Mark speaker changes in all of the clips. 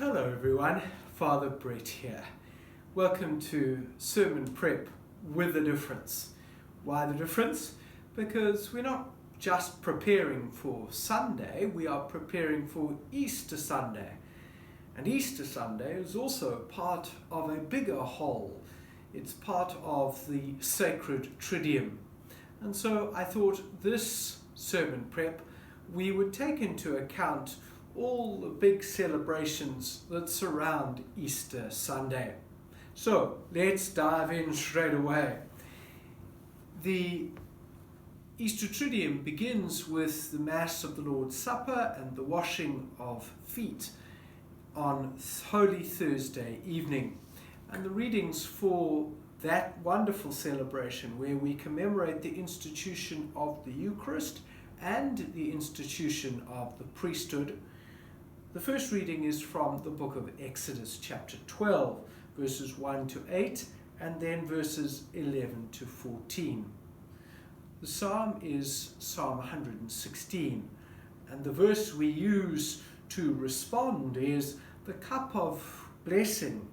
Speaker 1: Hello everyone, Father Brett here. Welcome to Sermon Prep with a difference. Why the difference? Because we're not just preparing for Sunday, we are preparing for Easter Sunday. And Easter Sunday is also part of a bigger whole. It's part of the sacred Triduum. And so I thought this sermon prep we would take into account all the big celebrations that surround Easter Sunday. So let's dive in straight away. The Easter Triduum begins with the Mass of the Lord's Supper and the washing of feet on Holy Thursday evening. And the readings for that wonderful celebration where we commemorate the institution of the Eucharist and the institution of the priesthood. The first reading is from the book of Exodus chapter 12, verses 1 to 8, and then verses 11 to 14. The psalm is Psalm 116, and the verse we use to respond is, "The cup of blessing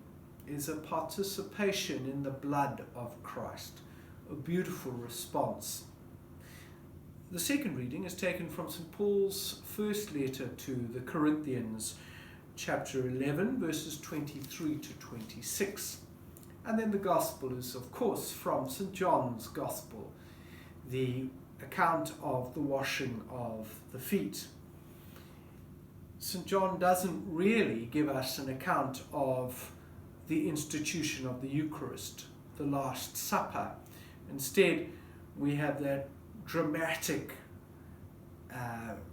Speaker 1: is a participation in the blood of Christ." A beautiful response. The second reading is taken from St. Paul's first letter to the Corinthians, chapter 11, verses 23 to 26. And then the Gospel is, of course, from St. John's Gospel, the account of the washing of the feet. St. John doesn't really give us an account of the institution of the Eucharist, the Last Supper. Instead, we have that dramatic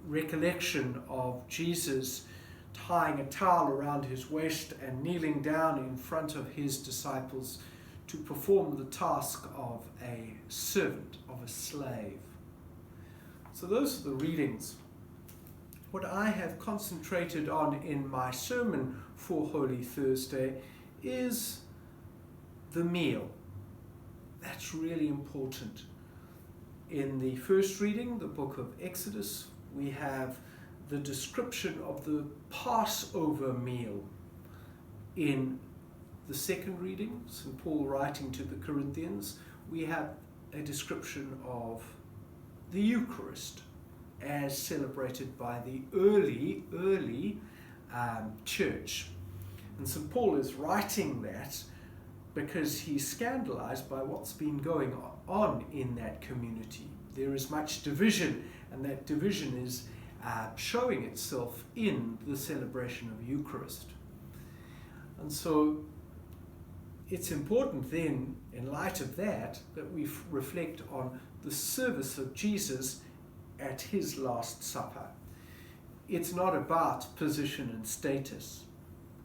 Speaker 1: recollection of Jesus tying a towel around his waist and kneeling down in front of his disciples to perform the task of a servant, of a slave. So those are the readings. What I have concentrated on in my sermon for Holy Thursday is the meal. That's really important. In the first reading, the book of Exodus, we have the description of the Passover meal. In the second reading, St. Paul writing to the Corinthians, we have a description of the Eucharist as celebrated by the early church. And St. Paul is writing that because he's scandalized by what's been going on in that community. There is much division, and that division is showing itself in the celebration of Eucharist. And so it's important then, in light of that, that we reflect on the service of Jesus at his Last Supper. It's not about position and status.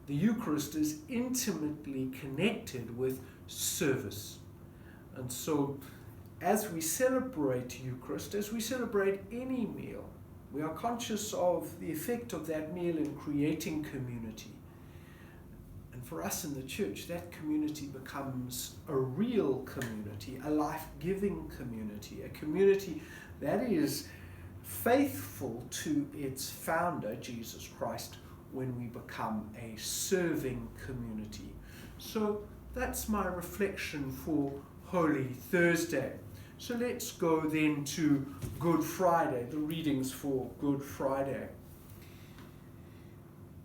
Speaker 1: The Eucharist is intimately connected with service. And so as we celebrate Eucharist, as we celebrate any meal, we are conscious of the effect of that meal in creating community. And for us in the church, that community becomes a real community, a life-giving community, a community that is faithful to its founder, Jesus Christ, when we become a serving community. So that's my reflection for Holy Thursday. So let's go then to Good Friday, the readings for Good Friday.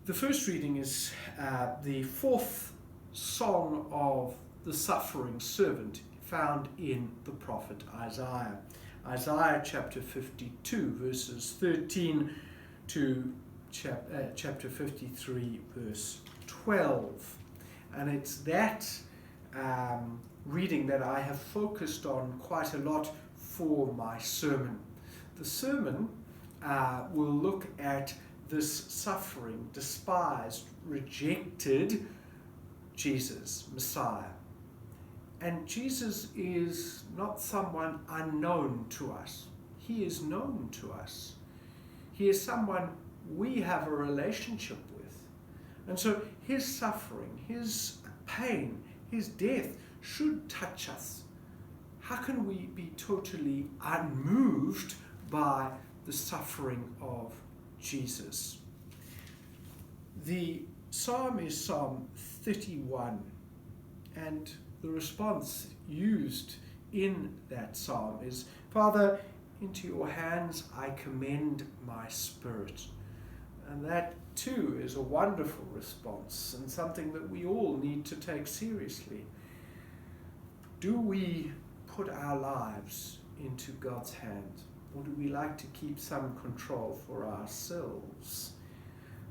Speaker 1: The first reading is the fourth song of the suffering servant found in the prophet Isaiah. Isaiah chapter 52, verses 13 to chapter 53, verse 12. And it's that reading that I have focused on quite a lot for my sermon. The sermon will look at this suffering, despised, rejected Jesus, Messiah. And Jesus is not someone unknown to us. He is known to us. He is someone we have a relationship with. And so his suffering, his pain, his death should touch us. How can we be totally unmoved by the suffering of Jesus? The psalm is Psalm 31, and the response used in that psalm is, Father, into your hands I commend my spirit. And that too is a wonderful response and something that we all need to take seriously. Do we put our lives into God's hands, or do we like to keep some control for ourselves?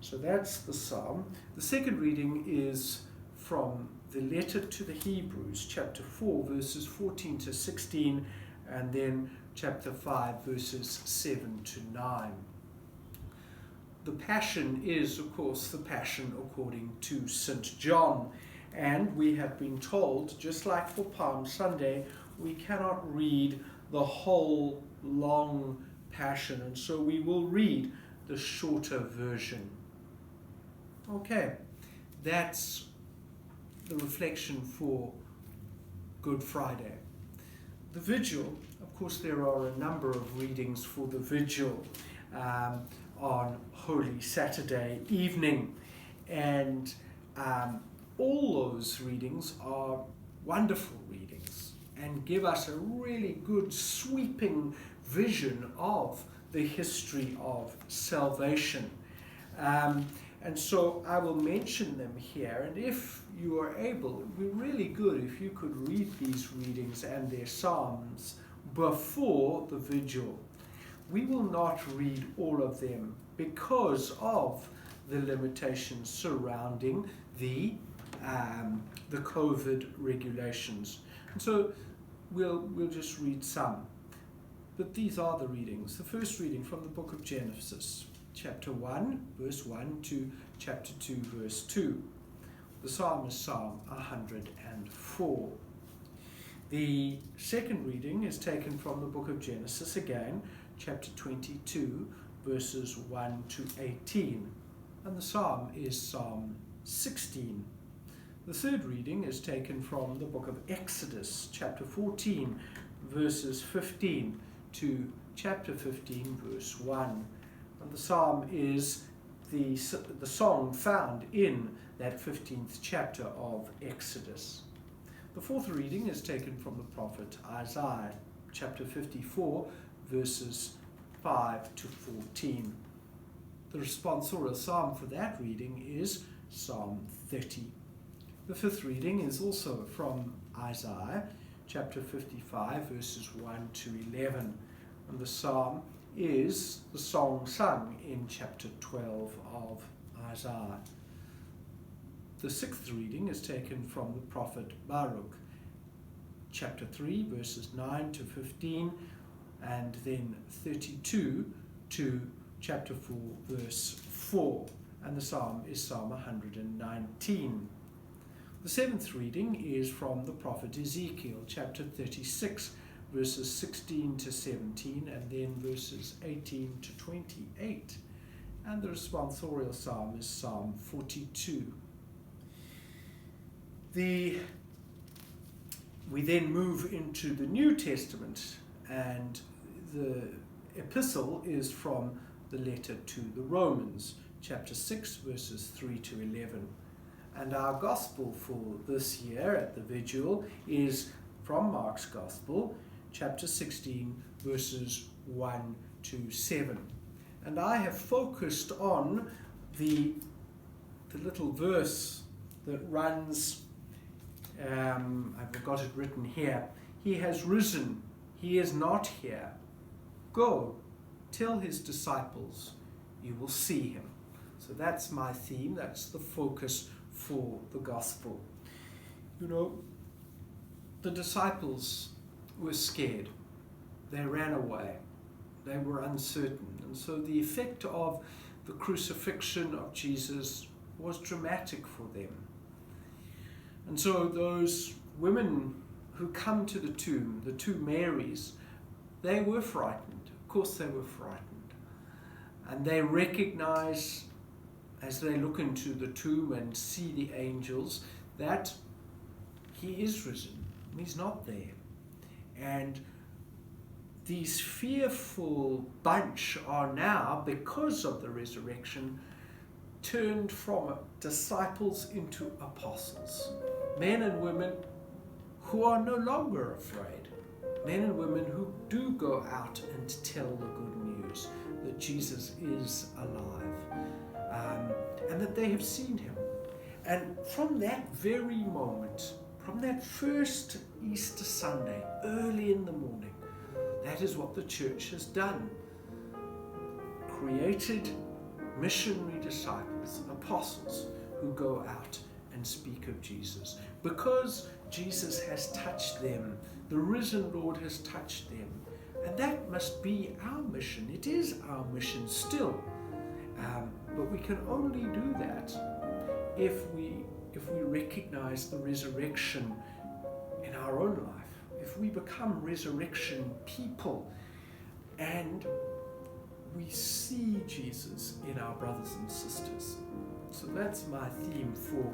Speaker 1: So that's the psalm. The second reading is from the letter to the Hebrews, chapter 4, verses 14 to 16, and then chapter 5, verses 7 to 9. The Passion is, of course, the Passion according to St. John. And we have been told, just like for Palm Sunday, we cannot read the whole long Passion, and so we will read the shorter version. Okay, that's the reflection for Good Friday. The Vigil, of course, there are a number of readings for the Vigil on Holy Saturday evening, and all those readings are wonderful readings and give us a really good sweeping vision of the history of salvation. And so I will mention them here, and if you are able, it would be really good if you could read these readings and their psalms before the Vigil. We will not read all of them because of the limitations surrounding the COVID regulations. And so we'll just read some. But these are the readings. The first reading from the book of Genesis, chapter 1, verse 1 to chapter 2, verse 2. The psalm is Psalm 104. The second reading is taken from the book of Genesis again, chapter 22, verses 1 to 18. And the psalm is Psalm 16. The third reading is taken from the book of Exodus, chapter 14, verses 15 to chapter 15, verse 1. And the psalm is the song found in that 15th chapter of Exodus. The fourth reading is taken from the prophet Isaiah, chapter 54, verses 5 to 14. The responsorial psalm for that reading is Psalm 30. The fifth reading is also from Isaiah, chapter 55, verses 1 to 11. And the psalm is the song sung in chapter 12 of Isaiah. The sixth reading is taken from the prophet Baruch, chapter 3, verses 9 to 15, and then 32 to chapter 4, verse 4. And the psalm is Psalm 119. The seventh reading is from the prophet Ezekiel, chapter 36, verses 16 to 17, and then verses 18 to 28. And the responsorial psalm is Psalm 42. We then move into the New Testament, and the epistle is from the letter to the Romans, chapter 6, verses 3 to 11. And our gospel for this year at the Vigil is from Mark's Gospel, chapter 16, verses 1 to 7. And I have focused on the little verse that runs, I've got it written here, "He has risen, he is not here. Go, tell his disciples, you will see him." So that's my theme, that's the focus for the gospel. You know, the disciples were scared. They ran away. They were uncertain. And so the effect of the crucifixion of Jesus was dramatic for them. And so those women who come to the tomb, the two Marys, they were frightened. Of course they were frightened. And they recognize, as they look into the tomb and see the angels, that he is risen. He's not there. And these fearful bunch are now, because of the resurrection, turned from disciples into apostles. Men and women who are no longer afraid. Men and women who do go out and tell the good news that Jesus is alive, and that they have seen him. And from that very moment, from that first Easter Sunday, early in the morning, that is what the church has done. Created missionary disciples, apostles, who go out and speak of Jesus. Because Jesus has touched them, the risen Lord has touched them. And that must be our mission. It is our mission still. But we can only do that if we recognize the resurrection in our own life. If we become resurrection people and we see Jesus in our brothers and sisters. So that's my theme for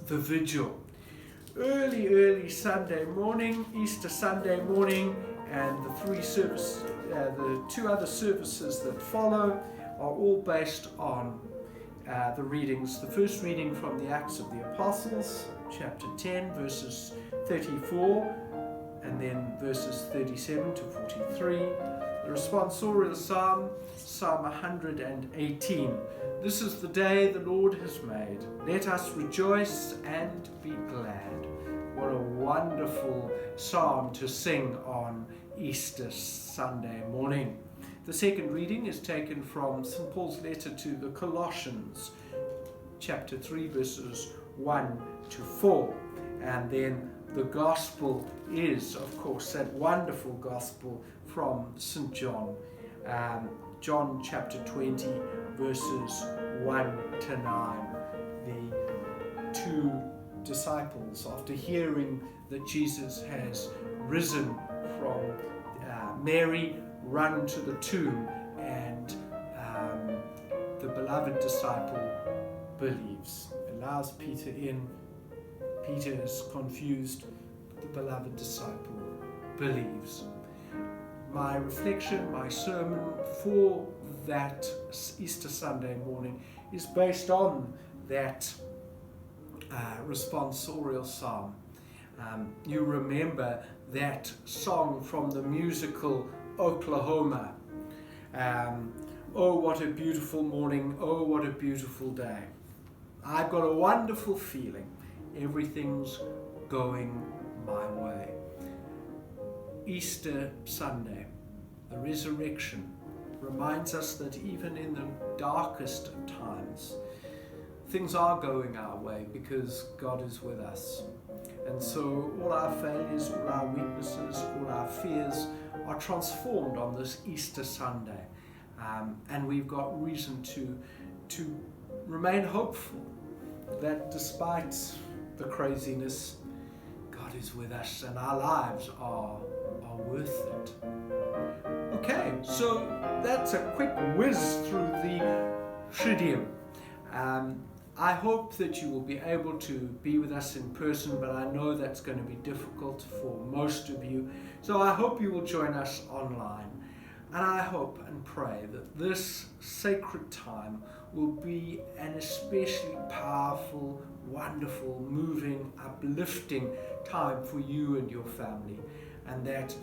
Speaker 1: the vigil. Early Sunday morning, Easter Sunday morning, and the two other services that follow are all based on the readings. The first reading from the Acts of the Apostles, chapter 10, verses 34, and then verses 37 to 43. The responsorial psalm, Psalm 118. This is the day the Lord has made. Let us rejoice and be glad. What a wonderful psalm to sing on Easter Sunday morning. The second reading is taken from St. Paul's letter to the Colossians, chapter 3, verses 1 to 4. And then the gospel is, of course, that wonderful gospel from St. John. John chapter 20, verses 1 to 9. The two disciples, after hearing that Jesus has risen from Mary, run to the tomb, and the beloved disciple believes, allows Peter in. Peter is confused, but the beloved disciple believes. My reflection, my sermon for that Easter Sunday morning is based on that responsorial psalm. You remember that song from the musical Oklahoma. Oh, what a beautiful morning. Oh, what a beautiful day. I've got a wonderful feeling. Everything's going my way. Easter Sunday, the resurrection, reminds us that even in the darkest of times, things are going our way because God is with us. And so all our failures, all our weaknesses, all our fears are transformed on this Easter Sunday. And we've got reason to remain hopeful that despite the craziness, God is with us and our lives are worth it. Okay, so that's a quick whiz through the Triduum. I hope that you will be able to be with us in person, but I know that's going to be difficult for most of you. So I hope you will join us online. And I hope and pray that this sacred time will be an especially powerful, wonderful, moving, uplifting time for you and your family. And that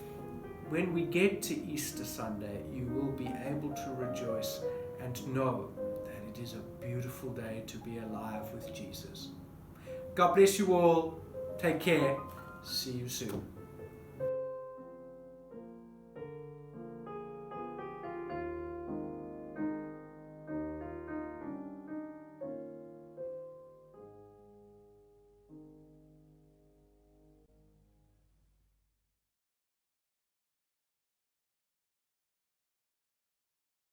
Speaker 1: when we get to Easter Sunday, you will be able to rejoice and know that it is a beautiful day to be alive with Jesus. God bless you all. Take care. See you soon.